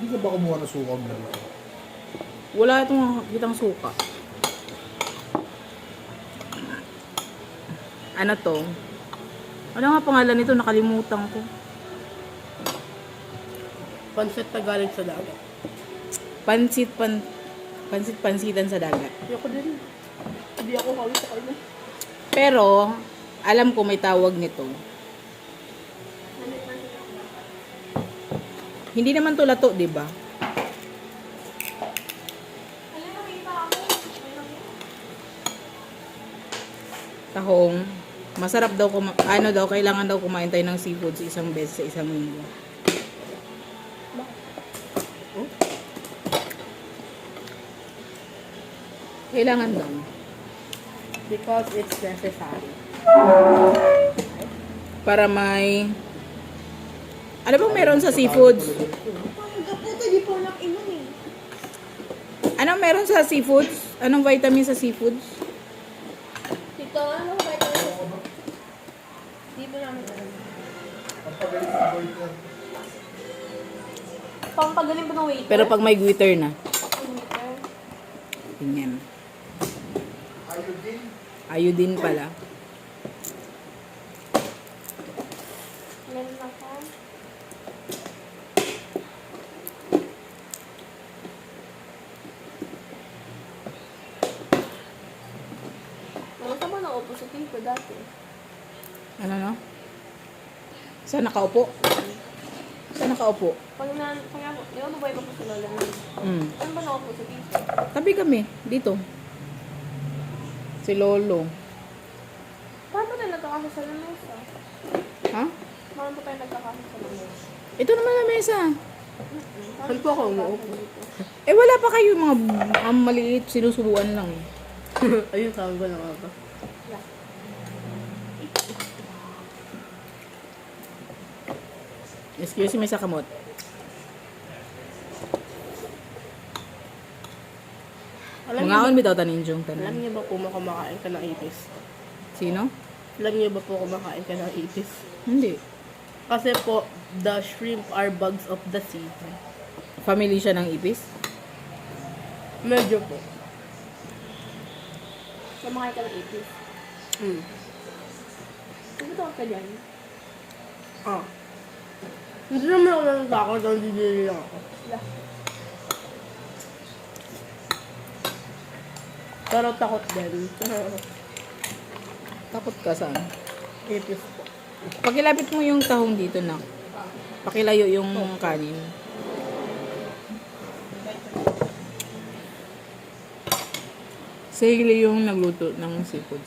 Hindi ka ba kumuha ng suka mo dito? Wala itong kitang suka. Ano to? Ano nga pangalan nito? Nakalimutan ko. Pansit na galing sa dagat. Pansit-pansitan sa dagat. Ayoko din. Hindi ako hawi sa kanya. Pero, alam ko may tawag nito. Hindi naman to lato, di ba? Tahong. Masarap daw, kailangan daw kumain tayo ng seafood sa isang beses sa isang linggo. Kailangan daw. Because it's necessary. Para may... Ano bang meron sa seafoods? Puto, di po lang inom eh. Anong meron sa seafoods? Anong vitamin sa seafoods? Tito, ano ba ito? Di ba namin alam? Pampagaling sa waiter. Pampagaling ba ng waiter? Pero pag may glitter na. Tingnan. Iodine. Iodine pala. Meron ako. Namunta mo na upo sa tito dati. Ano no? Saan nakaupo? Saan nakaupo? Pag ako, di ba mabay pa po sa lola namin? Ano ba nakaupo sa tito? Tabi kami. Dito. Si Lolo. Paano ba tayo nagkakasa sa lamesa? Ha? Paano ba tayo nagkakasa sa lamesa? Ito naman na mesa. Saan po ako umuupo? Eh wala pa kayo mga maliit. Sinusubuan lang. Ayun, sabi ko na nga ba? Excuse me sa kamot. Alam niyo Mga ba, on bitaw taninjong alam tanan. niyo ba po kumakain ka ng ipis? Sino? Alam niyo ba po kumakain ka ng ipis? Hindi. Kasi po, the shrimp are bugs of the sea. Family siya ng ipis? Medyo po. Kumakain ka ng ipis. Ano ba ka dyan? Ah. Hindi naman ako natatakot, hindi lang ako. Wala. Pero takot din. Takot ka saan? Ipis po. Pakilapit mo yung tahong dito na. Pakilayo yung kanin. Si Hailey yung nagluto ng seafood.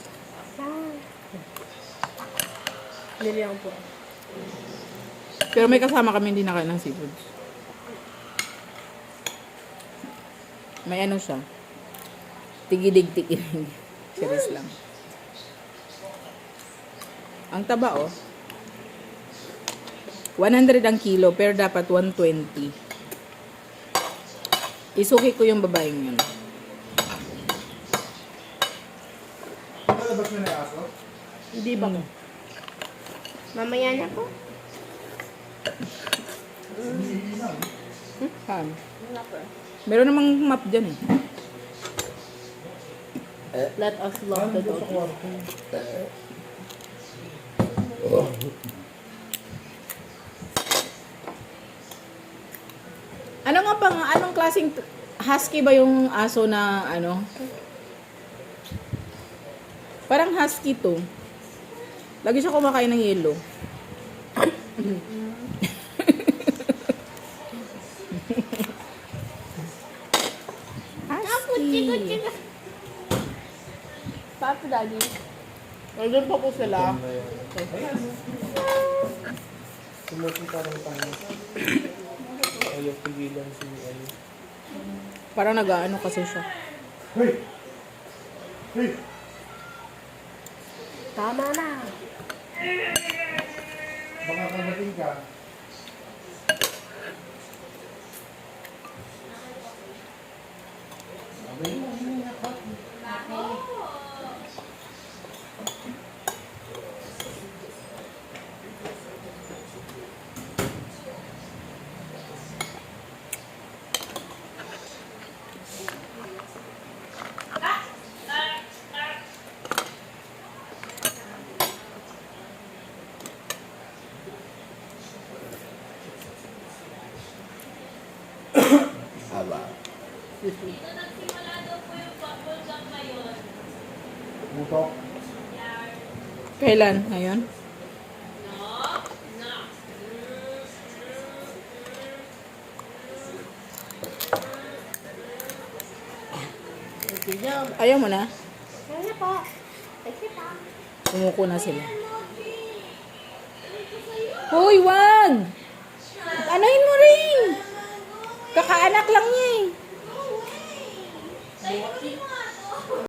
Hindi lang po. Pero may kasama kami hindi nakain ng seafood. May ano siya. Tigidig-tigidig. Serious lang. Ang taba oh. 100 ang kilo pero dapat 120. Isuki ko yung babaeng yun. Nalabas mo na yung aso? Hindi ba? Mamaya na po. Han. Meron namang map dyan eh. Let us love the Sa dog. kwarto. Ano nga pang, anong klaseng husky ba yung aso na ano? Parang husky to. Lagi siya kumakain ng yelo. Husky. Papi, daddy. Nandun pa po sila. Sumusunta ng tayo. Ayaw pigilan si ano. Parang nag-ano kasi siya. Hey! Hey! Tama na. Baka kagating ka. Butok. Kailan? Ngayon? Okay, jam. Ayaw mo na? Kaya po. Kasi pa. Umuko na sila. Hoy, wag! Anuhin mo rin! Kakaanak lang niya eh.